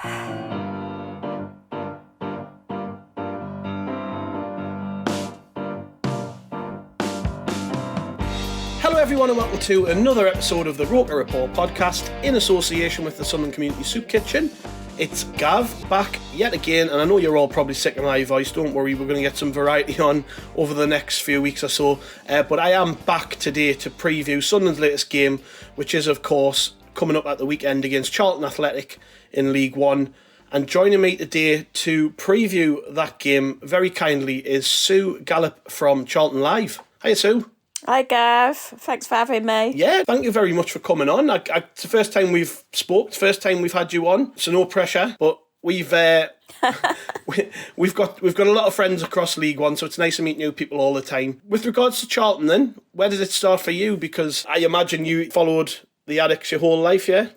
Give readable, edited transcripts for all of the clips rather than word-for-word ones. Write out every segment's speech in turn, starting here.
Hello everyone and welcome to another episode of the ROKER RAPPORT podcast in association with the Sunlun Community Soup Kitchen. It's Gav back yet again, and I know you're all probably sick of my voice. Don't worry, we're going to get some variety on over the next few weeks or so. But I am back today to preview Sunderland's latest game, which is of course coming up at the weekend against Charlton Athletic in League One. And joining me today to preview that game very kindly is Sue Gallop from Charlton Live. Hiya Sue. Hi Gav, thanks for having me. Yeah, thank you very much for coming on. It's the first time we've spoke, it's the first time we've had you on, so no pressure. But we've got a lot of friends across League One, so it's nice to meet new people all the time. With regards to Charlton, then, where did it start for you? Because I imagine you followed the Addicks your whole life, yeah?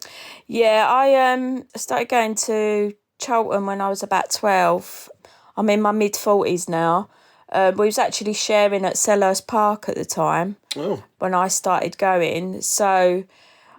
Yeah, I started going to Charlton when I was about 12. I'm in my mid-40s now. We was actually sharing at Selhurst Park at the time when I started going. So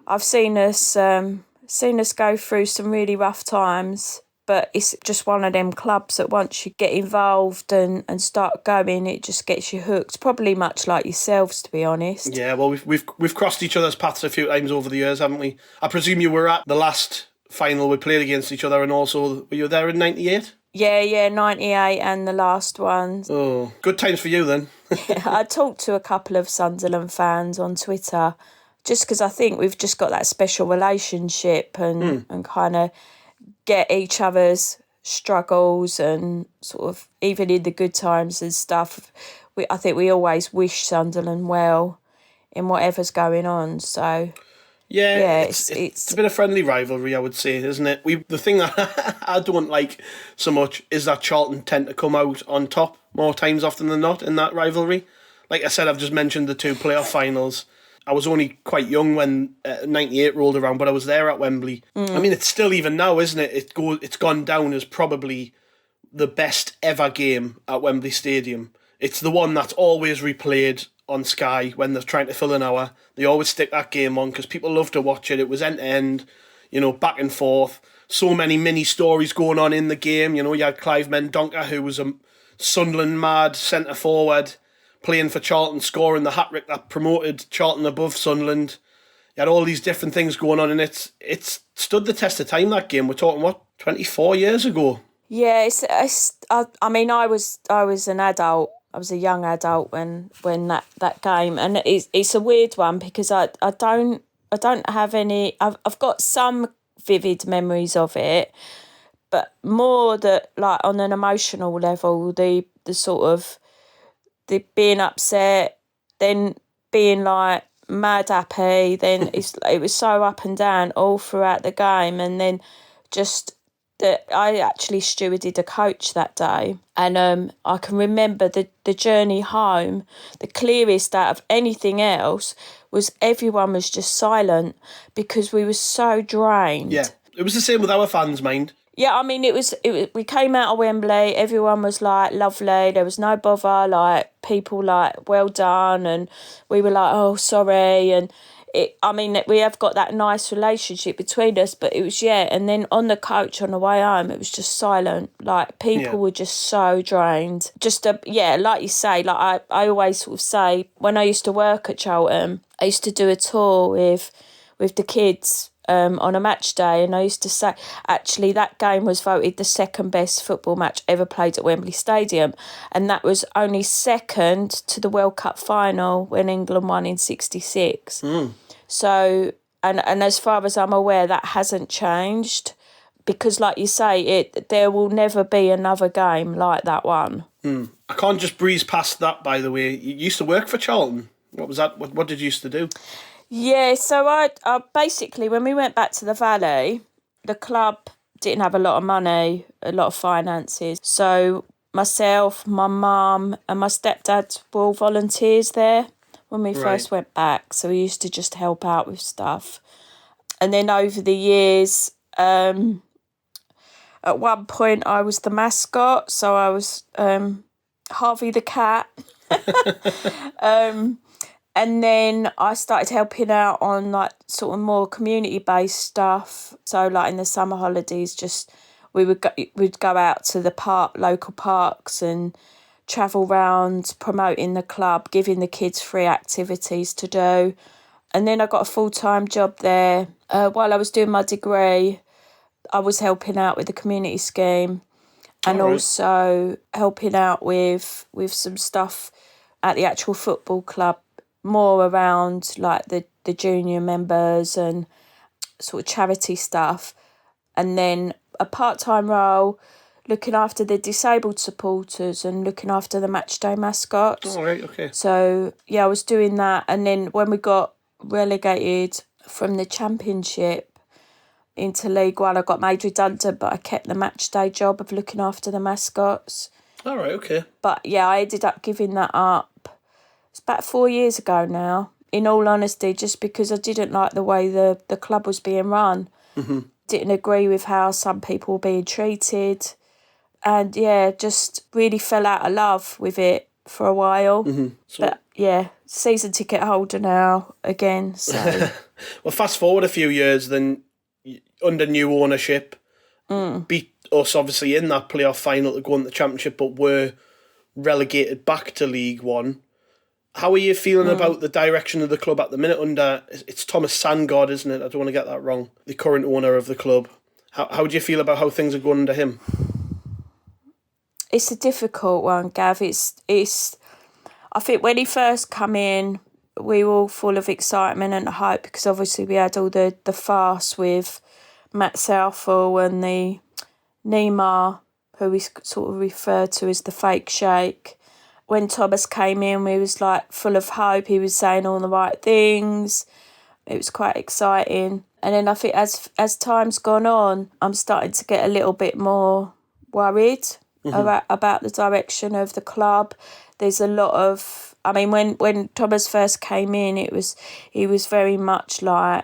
I've seen us go through some really rough times, but it's just one of them clubs that once you get involved and start going, it just gets you hooked. Probably much like yourselves, to be honest. Yeah, well, we've crossed each other's paths a few times over the years, haven't we? I presume you were at the last final we played against each other, and also were you there in '98? Yeah, 98 and the last one. Oh, good times for you then. I talked to a couple of Sunderland fans on Twitter just because I think we've just got that special relationship and kind of get each other's struggles and sort of even in the good times and stuff. I think we always wish Sunderland well in whatever's going on, so... Yeah, it's a bit of friendly rivalry, I would say, isn't it? The thing that I don't like so much is that Charlton tend to come out on top more times often than not in that rivalry. Like I said, I've just mentioned the two playoff finals. I was only quite young when 98 rolled around, but I was there at Wembley. I mean, it's still even now, isn't it? It's gone down as probably the best ever game at Wembley Stadium. It's the one that's always replayed on Sky when they're trying to fill an hour. They always stick that game on because people love to watch it. It was end to end, back and forth. So many mini stories going on in the game. You had Clive Mendonca, who was a Sunderland mad centre forward, playing for Charlton, scoring the hat-trick that promoted Charlton above Sunderland. You had all these different things going on, and it's stood the test of time, that game. We're talking, 24 years ago? Yeah, I mean, I was an adult. I was a young adult when that game, and it's a weird one because I don't have any. I've got some vivid memories of it, but more that like on an emotional level, the sort of the being upset, then being like mad happy, then it was so up and down all throughout the game, and then just. That I actually stewarded a coach that day, and I can remember the journey home. The clearest out of anything else was everyone was just silent because we were so drained. Yeah, it was the same with our fans' mind. Yeah, I mean, it was. We came out of Wembley. Everyone was like lovely. There was no bother. Like people like well done, and we were like oh sorry and. We have got that nice relationship between us, but it was, and then on the coach on the way home, it was just silent. Like, people were just so drained. Just, like you say, like I always sort of say, when I used to work at Charlton, I used to do a tour with the kids on a match day, and I used to say, actually, that game was voted the second best football match ever played at Wembley Stadium, and that was only second to the World Cup final when England won in '66. So, and as far as I'm aware, that hasn't changed because, like you say, there will never be another game like that one. I can't just breeze past that, by the way. You used to work for Charlton. What was that? What did you used to do? Yeah, so I basically, when we went back to the Valley, the club didn't have a lot of money, a lot of finances. So myself, my mum and my stepdad were all volunteers there when we first went back. So we used to just help out with stuff. And then over the years, at one point I was the mascot. So I was Harvey the cat. And then I started helping out on like sort of more community-based stuff. So like in the summer holidays, we'd go out to the local parks and travel round promoting the club, giving the kids free activities to do. And then I got a full-time job there. While I was doing my degree, I was helping out with the community scheme and also helping out with some stuff at the actual football club, more around like the junior members and sort of charity stuff. And then a part-time role looking after the disabled supporters and looking after the matchday mascots. Oh, right, okay. So, yeah, I was doing that. And then when we got relegated from the Championship into League One, I got made redundant, but I kept the matchday job of looking after the mascots. All right, okay. But, yeah, I ended up giving that up. It's about 4 years ago now, in all honesty, just because I didn't like the way the club was being run. Mm-hmm. Didn't agree with how some people were being treated. And, yeah, just really fell out of love with it for a while. Mm-hmm. But, yeah, season ticket holder now again. So. Well, fast forward a few years, then under new ownership, beat us obviously in that playoff final to go into the Championship, but were relegated back to League One. How are you feeling about the direction of the club at the minute under, it's Thomas Sandgaard, isn't it? I don't want to get that wrong. The current owner of the club. How do you feel about how things are going under him? It's a difficult one, Gav. It's. I think when he first come in, we were all full of excitement and hope because obviously we had all the farce with Matt Southall and the Neymar, who we sort of refer to as the fake sheikh. When Thomas came in, we was like full of hope. He was saying all the right things. It was quite exciting. And then I think as time's gone on, I'm starting to get a little bit more worried about the direction of the club. There's a lot of, I mean, when Thomas first came in, he was very much like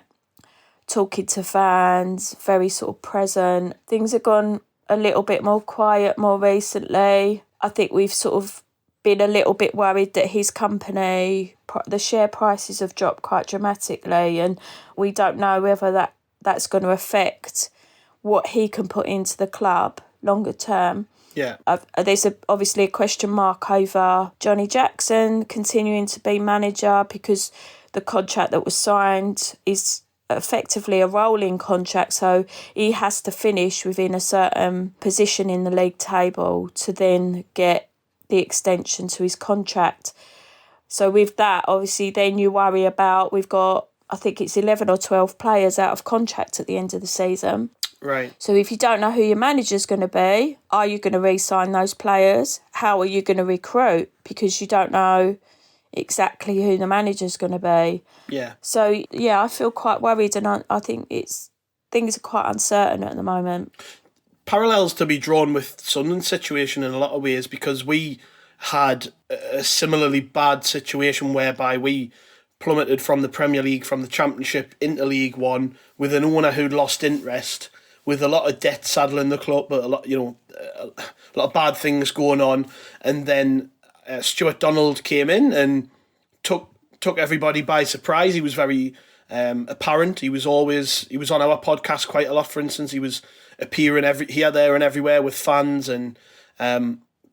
talking to fans, very sort of present. Things have gone a little bit more quiet more recently. I think we've sort of been a little bit worried that his company, the share prices have dropped quite dramatically, and we don't know whether that's going to affect what he can put into the club longer term. Yeah. There's obviously a question mark over Johnnie Jackson continuing to be manager because the contract that was signed is effectively a rolling contract, so he has to finish within a certain position in the league table to then get the extension to his contract. So with that, obviously, then you worry about, we've got, I think it's 11 or 12 players out of contract at the end of the season. Right. So if you don't know who your manager's going to be, are you going to re-sign those players? How are you going to recruit? Because you don't know exactly who the manager's going to be. Yeah. So, yeah, I feel quite worried, and I think things are quite uncertain at the moment. Parallels to be drawn with Sunderland's situation in a lot of ways, because we had a similarly bad situation whereby we plummeted from the Premier League, from the Championship into League One, with an owner who'd lost interest, with a lot of debt saddling the club, but a lot of bad things going on, and then Stuart Donald came in and took everybody by surprise. He was very apparent. He was on our podcast quite a lot. For instance, he was appearing here, there, and everywhere with fans, and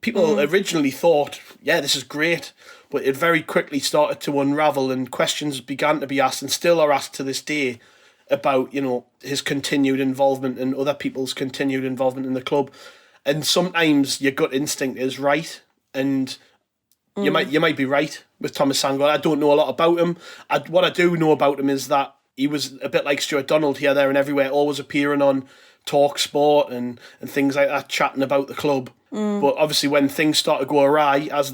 people originally thought, yeah, this is great, but it very quickly started to unravel, and questions began to be asked, and still are asked to this day, about his continued involvement and other people's continued involvement in the club. And sometimes your gut instinct is right, and you might be right with Thomas Sandgaard. I don't know a lot about him. What I do know about him is that he was a bit like Stuart Donald, here, there, and everywhere, always appearing on Talk Sport and things like that, chatting about the club. But obviously, when things start to go awry, as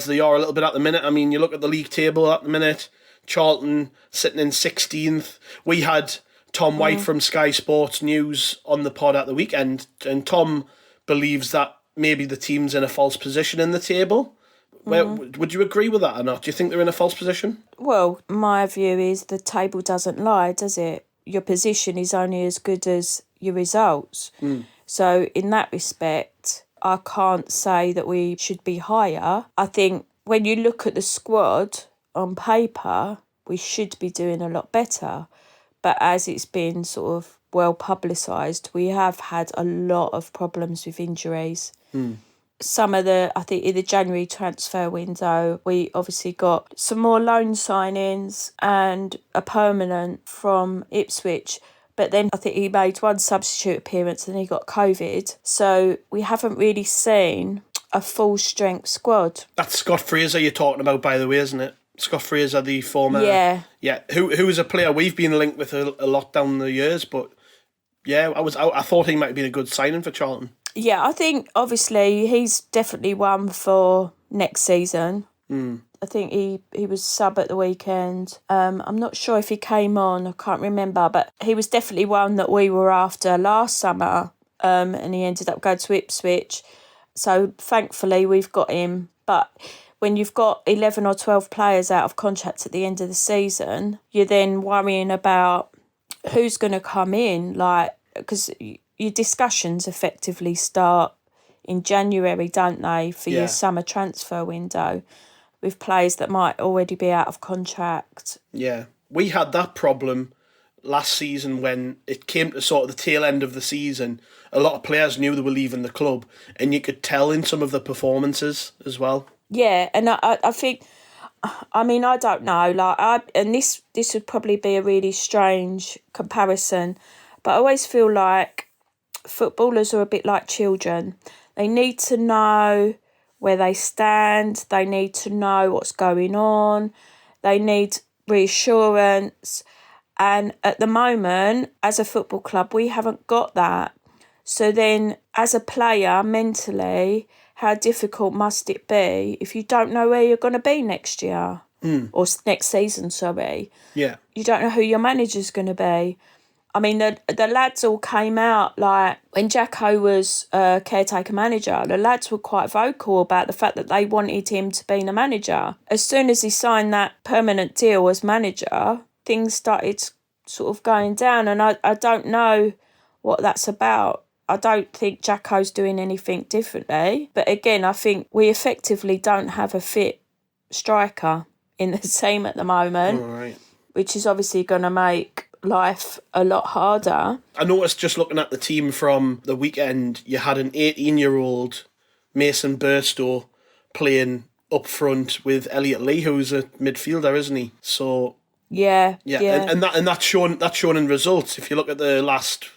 they are a little bit at the minute, I mean, you look at the league table at the minute. Charlton sitting in 16th. We had Tom White from Sky Sports News on the pod at the weekend, and Tom believes that maybe the team's in a false position in the table. Would you agree with that or not? Do you think they're in a false position? Well, my view is the table doesn't lie, does it? Your position is only as good as your results. So in that respect, I can't say that we should be higher. I think when you look at the squad, on paper, we should be doing a lot better. But as it's been sort of well publicised, we have had a lot of problems with injuries. Some of I think in the January transfer window, we obviously got some more loan signings and a permanent from Ipswich. But then I think he made one substitute appearance and he got COVID. So we haven't really seen a full strength squad. That's Scott Fraser you're talking about, by the way, isn't it? Scott Fraser, the former... Yeah. Yeah, who is a player we've been linked with a lot down the years, but yeah, I thought he might have been a good signing for Charlton. Yeah, I think obviously he's definitely one for next season. I think he was sub at the weekend. I'm not sure if he came on, I can't remember, but he was definitely one that we were after last summer, and he ended up going to Ipswich. So thankfully we've got him. But when you've got 11 or 12 players out of contract at the end of the season, you're then worrying about who's going to come in, like, because your discussions effectively start in January, don't they, for your summer transfer window, with players that might already be out of contract. Yeah, we had that problem last season when it came to sort of the tail end of the season. A lot of players knew they were leaving the club, and you could tell in some of the performances as well. Yeah, and I think, I mean, I don't know, and this would probably be a really strange comparison, but I always feel like footballers are a bit like children. They need to know where they stand, they need to know what's going on, they need reassurance, and at the moment, as a football club, we haven't got that. So then, as a player, mentally, how difficult must it be if you don't know where you're going to be next year? Or next season, sorry. Yeah. You don't know who your manager's going to be. I mean, the lads all came out, like, when Jacko was caretaker manager, the lads were quite vocal about the fact that they wanted him to be the manager. As soon as he signed that permanent deal as manager, things started sort of going down, and I don't know what that's about. I don't think Jacko's doing anything differently. But again, I think we effectively don't have a fit striker in the team at the moment, right, which is obviously going to make life a lot harder. I noticed just looking at the team from the weekend, you had an 18-year-old Mason Burstow playing up front with Elliot Lee, who's a midfielder, isn't he? So yeah. And that's shown in results. If you look at the last,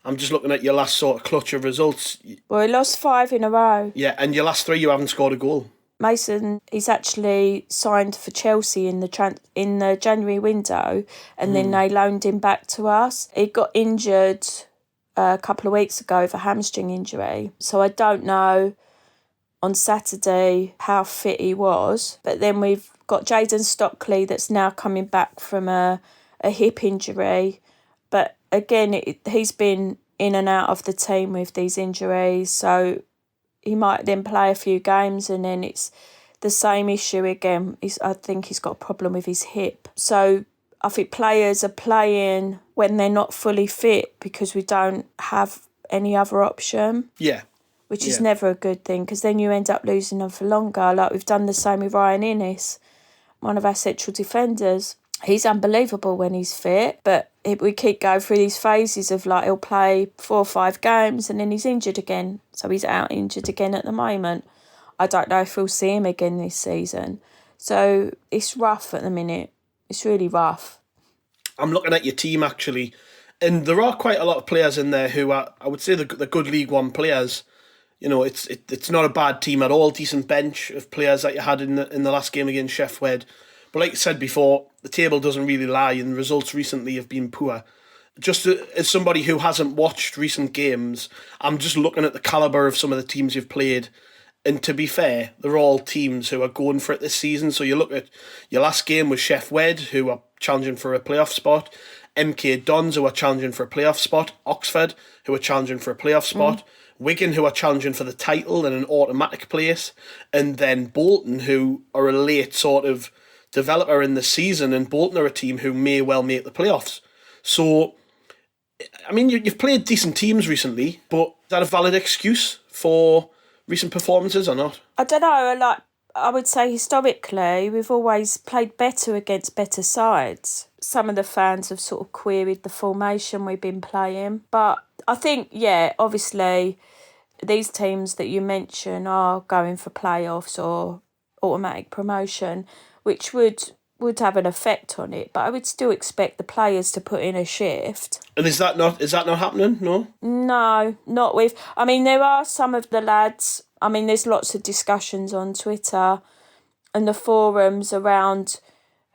I'm just looking at your last sort of clutch of results. Well, he lost 5 in a row. Yeah, and your last 3 you haven't scored a goal. Mason, he's actually signed for Chelsea in the January window, and then they loaned him back to us. He got injured a couple of weeks ago with a hamstring injury, so I don't know on Saturday how fit he was. But then we've got Jayden Stockley that's now coming back from a hip injury, but again, he's been in and out of the team with these injuries, so he might then play a few games and then it's the same issue again. I think he's got a problem with his hip. So I think players are playing when they're not fully fit because we don't have any other option. Yeah. Which is never a good thing, because then you end up losing them for longer. Like we've done the same with Ryan Innes, one of our central defenders. He's unbelievable when he's fit, but we keep going through these phases of like he'll play 4 or 5 games and then he's injured again. So he's out injured again at the moment. I don't know if we'll see him again this season. So it's rough at the minute. It's really rough. I'm looking at your team actually, and there are quite a lot of players in there who are, I would say, the good League One players. You know, it's not a bad team at all. Decent bench of players that you had in the last game against Sheff Wed. But like I said before, the table doesn't really lie, and the results recently have been poor. Just as somebody who hasn't watched recent games, I'm just looking at the calibre of some of the teams you've played, and to be fair, they're all teams who are going for it this season. So you look at your last game with Sheff Wed, who are challenging for a playoff spot, MK Dons, who are challenging for a playoff spot, Oxford, who are challenging for a playoff spot, Wigan, who are challenging for the title in an automatic place, and then Bolton, who are a late sort of developer in the season, and Bolton are a team who may well make the playoffs. So, I mean, you've played decent teams recently, but is that a valid excuse for recent performances or not? I don't know, like, I would say historically, we've always played better against better sides. Some of the fans have sort of queried the formation we've been playing. But I think, yeah, obviously, these teams that you mention are going for playoffs or automatic promotion, which would have an effect on it. But I would still expect the players to put in a shift. And is that not happening? No? No, not with... I mean, there are some of the lads... I mean, there's lots of discussions on Twitter and the forums around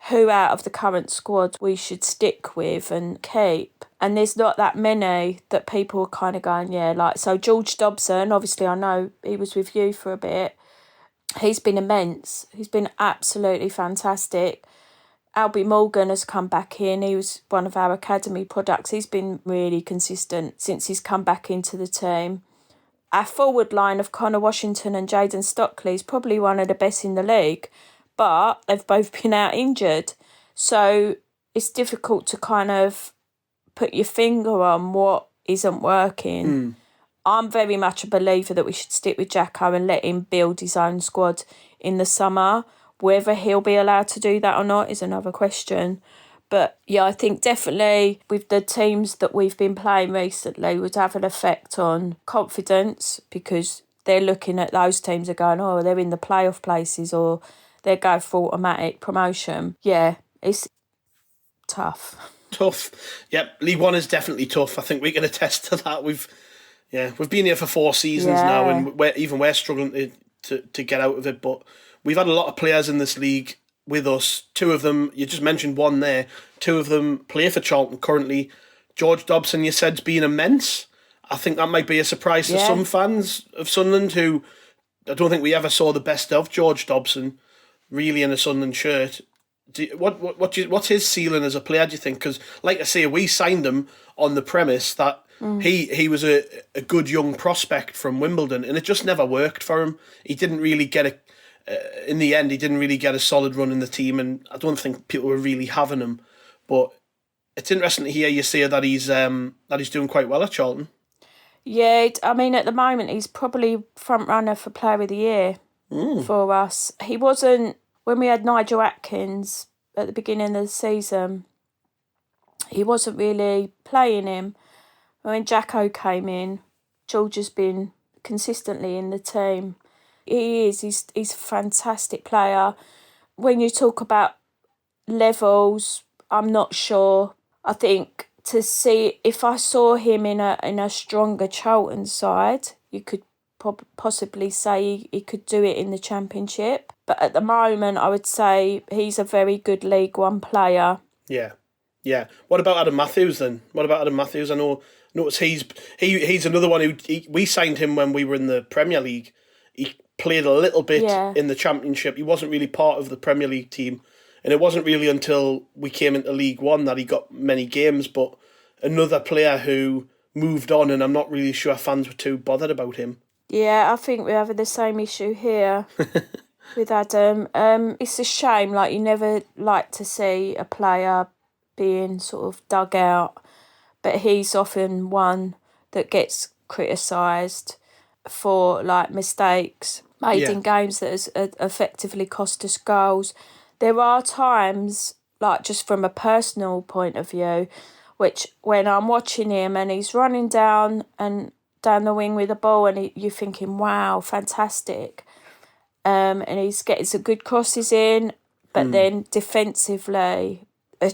who out of the current squad we should stick with and keep. And there's not that many that people are kind of going, yeah, like... So George Dobson, obviously I know he was with you for a bit. He's been immense. He's been absolutely fantastic. Albie Morgan has come back in. He was one of our academy products. He's been really consistent since he's come back into the team. Our forward line of Connor Washington and Jayden Stockley is probably one of the best in the league, but they've both been out injured. So it's difficult to kind of put your finger on what isn't working. I'm very much a believer that we should stick with Jacko and let him build his own squad in the summer. Whether he'll be allowed to do that or not is another question. But yeah, I think definitely with the teams that we've been playing recently would have an effect on confidence, because they're looking at those teams and going, oh, they're in the playoff places or they're going for automatic promotion. Yeah, it's tough. Tough. Yep, League One is definitely tough. I think we can attest to that. We've been here for 4 seasons now, and we're struggling to get out of it. But we've had a lot of players in this league with us. 2 of them, you just mentioned one there, 2 of them play for Charlton currently. George Dobson, you said's been immense. I think that might be a surprise to some fans of Sunderland, who I don't think we ever saw the best of George Dobson, really, in a Sunderland shirt. What's his ceiling as a player, do you think? Because, like I say, we signed him on the premise that he was a good young prospect from Wimbledon, and it just never worked for him. He didn't really get in the end, he didn't really get a solid run in the team, and I don't think people were really having him. But it's interesting to hear you say that he's doing quite well at Charlton. Yeah, I mean, at the moment, he's probably front runner for Player of the Year for us. He wasn't, when we had Nigel Atkins at the beginning of the season, he wasn't really playing him. When Jacko came in, George has been consistently in the team. He's a fantastic player. When you talk about levels, I'm not sure. I think to see, if I saw him in a stronger Charlton side, you could possibly say he could do it in the Championship. But at the moment, I would say he's a very good League One player. Yeah. What about Adam Matthews then? I notice he's another one who we signed him when we were in the Premier League. He played a little bit in the Championship. He wasn't really part of the Premier League team, and it wasn't really until we came into League One that he got many games. But another player who moved on, and I'm not really sure fans were too bothered about him. Yeah, I think we're having the same issue here with Adam. It's a shame. Like, you never like to see a player being sort of dug out, but he's often one that gets criticised for like mistakes made in games that has effectively cost us goals. There are times, like just from a personal point of view, which when I'm watching him and he's running down the wing with the ball, and you're thinking, wow, fantastic, and he's getting some good crosses in, but then defensively, he's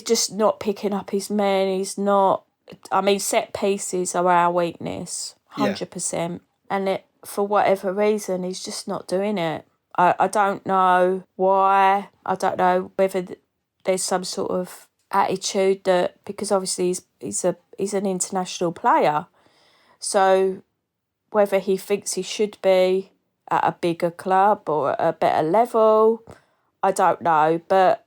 just not picking up his men. He's not. I mean, set pieces are our weakness. 100%. And for whatever reason, he's just not doing it. I don't know why. I don't know whether there's some sort of attitude that, because obviously he's an international player, so whether he thinks he should be at a bigger club or at a better level, I don't know. But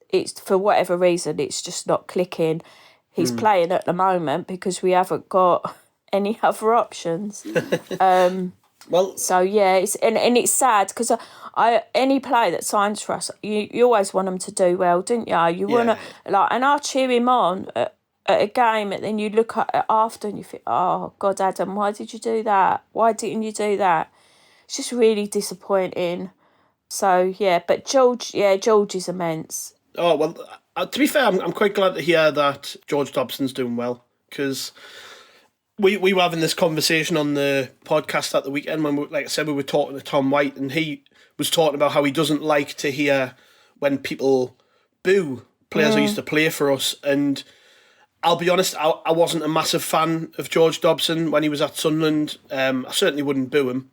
it's, for whatever reason, it's just not clicking. He's playing at the moment because we haven't got any other options. So yeah, it's sad because any player that signs for us, you always want them to do well, don't you? You want to and I cheer him on at a game, and then you look at it after and you think, oh God, Adam, why did you do that? Why didn't you do that? it's just really disappointing. So, yeah, but George is immense. Oh, well, to be fair, I'm quite glad to hear that George Dobson's doing well, because we were having this conversation on the podcast at the weekend when, like I said, we were talking to Tom White, and he was talking about how he doesn't like to hear when people boo players who used to play for us. And I'll be honest, I wasn't a massive fan of George Dobson when he was at Sunderland. I certainly wouldn't boo him,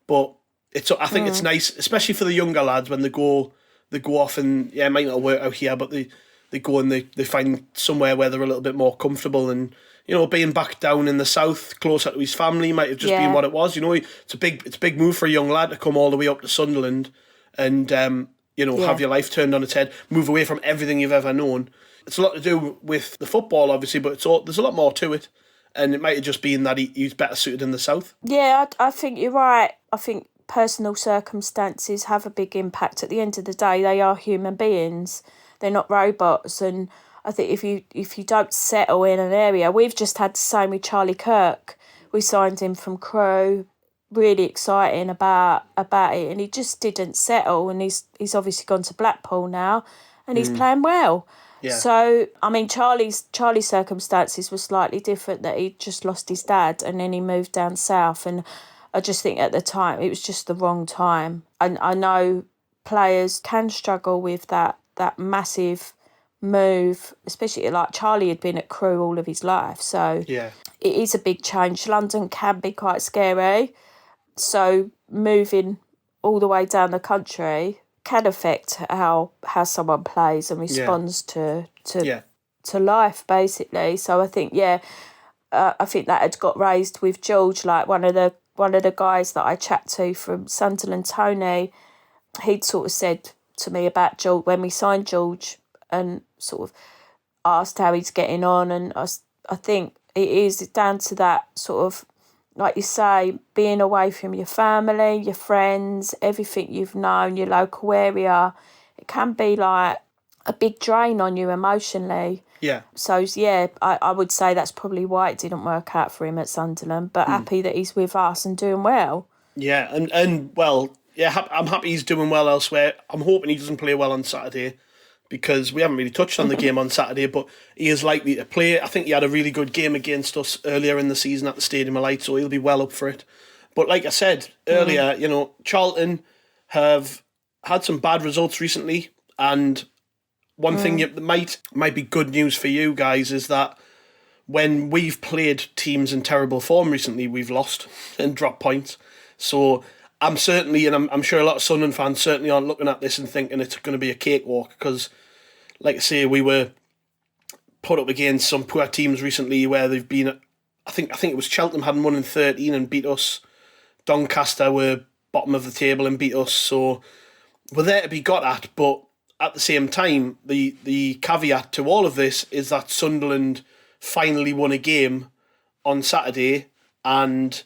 but I think it's nice, especially for the younger lads, when they go off and, it might not work out here, but they go and they find somewhere where they're a little bit more comfortable. And, being back down in the south, closer to his family, might have just been what it was. It's a big move for a young lad to come all the way up to Sunderland and, have your life turned on its head, move away from everything you've ever known. It's a lot to do with the football, obviously, but there's a lot more to it. And it might have just been that he's better suited in the south. Yeah, I think you're right. I think personal circumstances have a big impact. At the end of the day, they are human beings. They're not robots. And I think if you don't settle in an area, we've just had the same with Charlie Kirk. We signed him from Crewe, really exciting about it, and he just didn't settle. And he's obviously gone to Blackpool now, and he's playing well. Yeah. So, I mean, Charlie's circumstances were slightly different, that he just lost his dad and then he moved down south. And I just think at the time it was just the wrong time. And I know players can struggle with that massive move, especially like Charlie had been at Crewe all of his life. So it is a big change. London can be quite scary. So moving all the way down the country can affect how someone plays and responds to life, basically. So I think I think that had got raised with George. Like one of the guys that I chat to from Sunderland, Tony, he'd sort of said to me about George when we signed George, and sort of asked how he's getting on. And I think it is down to that sort of, like you say, being away from your family, your friends, everything you've known, your local area. It can be like a big drain on you emotionally. Yeah. So, I would say that's probably why it didn't work out for him at Sunderland, but happy that he's with us and doing well. Yeah, and I'm happy he's doing well elsewhere. I'm hoping he doesn't play well on Saturday, because we haven't really touched on the game on Saturday, but he is likely to play. I think he had a really good game against us earlier in the season at the Stadium of Light, so he'll be well up for it. But like I said earlier, Charlton have had some bad results recently, and one thing that might be good news for you guys is that when we've played teams in terrible form recently, we've lost and dropped points. So I'm certainly, and I'm sure a lot of Sunderland fans certainly aren't looking at this and thinking it's going to be a cakewalk, because, like I say, we were put up against some poor teams recently where they've been, I think it was Cheltenham hadn't won in 13 and beat us. Doncaster were bottom of the table and beat us. So we're there to be got at, but at the same time, the caveat to all of this is that Sunderland finally won a game on Saturday, and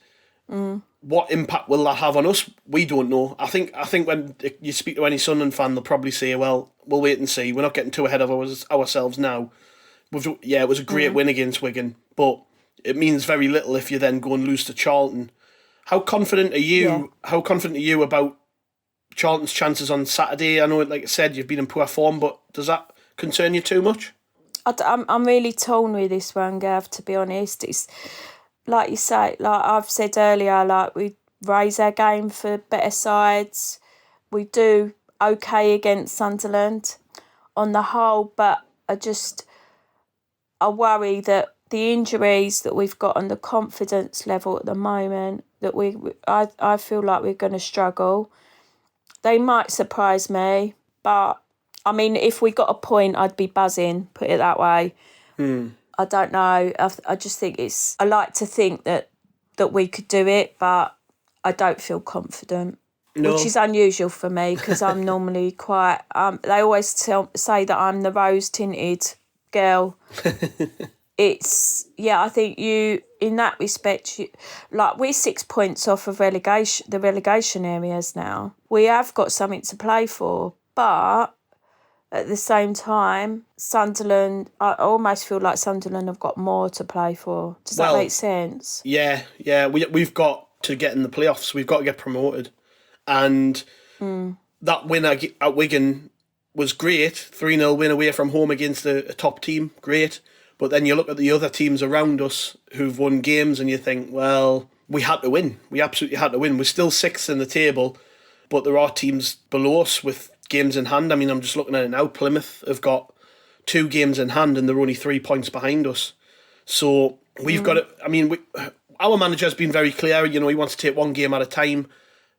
what impact will that have on us? We don't know. I think when you speak to any Sunderland fan, they'll probably say, well, we'll wait and see. We're not getting too ahead of ourselves now. It was a great win against Wigan, but it means very little if you then go and lose to Charlton. How confident are you? Yeah. How confident are you about Charlton's chances on Saturday? I know, like I said, you've been in poor form, but does that concern you too much? I'm really torn with this one, Gav, to be honest. It's like you say, like I've said earlier, like we raise our game for better sides. We do okay against Sunderland on the whole, but I worry that the injuries that we've got and the confidence level at the moment, that I feel like we're going to struggle. They might surprise me, but I mean, if we got a point, I'd be buzzing, put it that way. I don't know. I just think I like to think that we could do it, but I don't feel confident, which is unusual for me because I'm normally quite... they always say that I'm the rose-tinted girl. I think you, in that respect, we're 6 points off of the relegation areas now. We have got something to play for, but at the same time, Sunderland, I almost feel like Sunderland have got more to play for. Does that make sense? Yeah. We've got to get in the playoffs. We've got to get promoted. And that win at Wigan was great. 3-0 win away from home against a top team. Great. But then you look at the other teams around us who've won games and you think, well, we had to win. We absolutely had to win. We're still 6th in the table, but there are teams below us with games in hand. I mean, I'm just looking at it now. Plymouth have got 2 games in hand and they're only 3 points behind us. So we've got to, I mean, our manager's been very clear, you know, he wants to take one game at a time.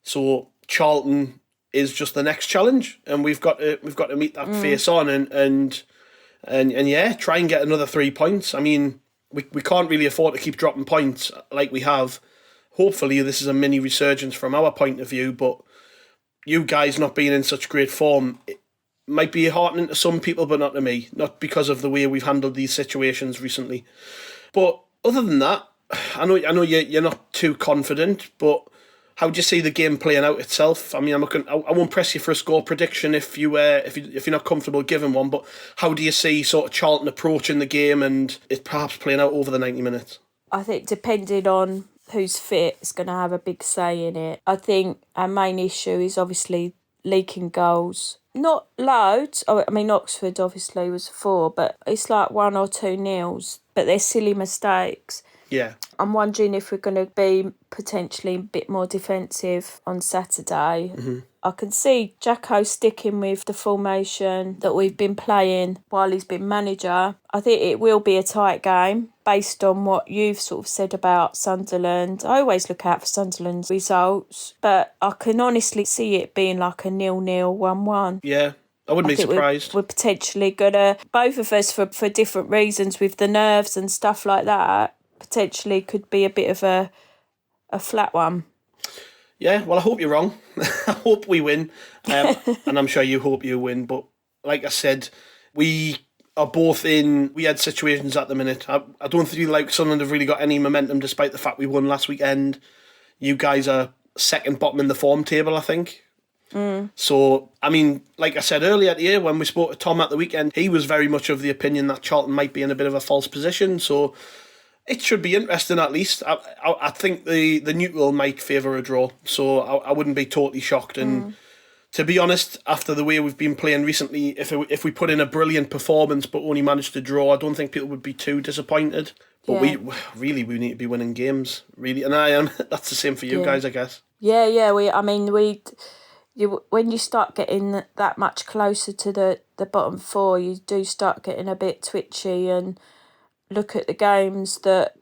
So Charlton is just the next challenge and we've got to meet that face on and yeah, try and get another 3 points. I mean, we can't really afford to keep dropping points like we have. Hopefully this is a mini resurgence from our point of view, but you guys not being in such great form, it might be heartening to some people, but not to me. Not because of the way we've handled these situations recently. But other than that, I know you're not too confident, but how do you see the game playing out itself? I mean, I won't press you for a score prediction if you're not comfortable giving one. But how do you see sort of Charlton approaching the game and it perhaps playing out over the 90 minutes? I think depending on who's fit is going to have a big say in it. I think our main issue is obviously leaking goals. Not loads. I mean, Oxford obviously was 4, but it's like 1 or 2 nils. But they're silly mistakes. Yeah. I'm wondering if we're going to be potentially a bit more defensive on Saturday. Mm-hmm. I can see Jacko sticking with the formation that we've been playing while he's been manager. I think it will be a tight game based on what you've sort of said about Sunderland. I always look out for Sunderland's results, but I can honestly see it being like a 0-0, 1-1. Yeah. I wouldn't be surprised. We're potentially going to, both of us for different reasons with the nerves and stuff like that, potentially could be a bit of a flat one. Yeah, well, I hope you're wrong. I hope we win. And I'm sure you hope you win. But like I said, we are both in weird situations at the minute. I don't feel like Sunderland have really got any momentum despite the fact we won last weekend. You guys are second bottom in the form table, I think. So, I mean, like I said earlier the year when we spoke to Tom at the weekend, he was very much of the opinion that Charlton might be in a bit of a false position. So it should be interesting at least. I think the neutral might favour a draw. So I wouldn't be totally shocked. And to be honest, after the way we've been playing recently, if we put in a brilliant performance but only managed to draw, I don't think people would be too disappointed. But we need to be winning games, really. And I am. That's the same for you guys, I guess. Yeah. When you start getting that much closer to the bottom 4, you do start getting a bit twitchy and look at the games that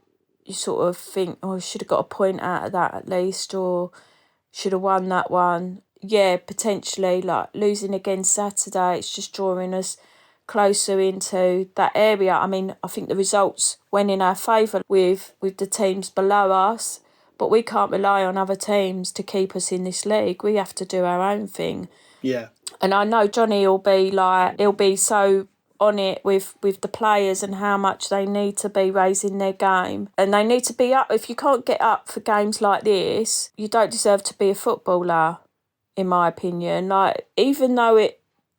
you sort of think, oh, I should have got a point out of that at least, or should have won that one. Yeah, potentially, like losing again Saturday, it's just drawing us closer into that area. I mean, I think the results went in our favour with the teams below us, but we can't rely on other teams to keep us in this league. We have to do our own thing. Yeah. And I know Johnny will be so on it with the players and how much they need to be raising their game. And they need to be up. If you can't get up for games like this, you don't deserve to be a footballer, in my opinion. Like, even though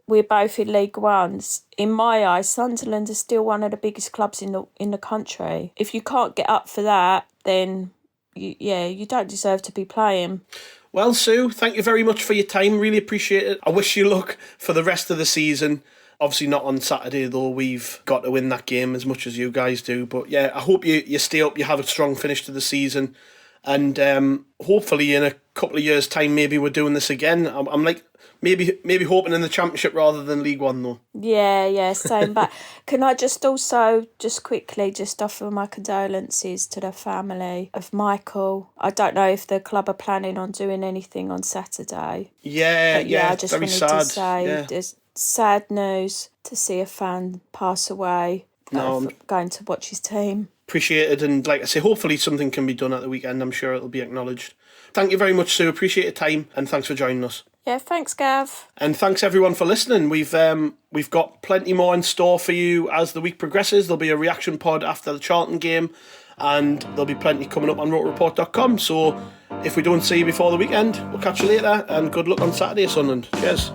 we're both in League Ones, in my eyes, Sunderland is still one of the biggest clubs in the country. If you can't get up for that, then you don't deserve to be playing. Well, Sue, thank you very much for your time. Really appreciate it. I wish you luck for the rest of the season. Obviously not on Saturday, though. We've got to win that game as much as you guys do. But yeah, I hope you stay up, you have a strong finish to the season. And hopefully in a couple of years' time, maybe we're doing this again. I'm like, maybe hoping in the Championship rather than League One, though. Yeah, same. But can I just quickly offer my condolences to the family of Michael? I don't know if the club are planning on doing anything on Saturday. Yeah, I just very wanted sad. To say there's sad news to see a fan pass away. Going to watch his team. Appreciate it, and like I say, hopefully something can be done at the weekend. I'm sure it'll be acknowledged. Thank you very much, Sue. Appreciate your time, and thanks for joining us. Yeah, thanks, Gav. And thanks everyone for listening. We've got plenty more in store for you as the week progresses. There'll be a reaction pod after the Charlton game, and there'll be plenty coming up on RokerRapport.com. So if we don't see you before the weekend, we'll catch you later, and good luck on Saturday, Sunland. Cheers.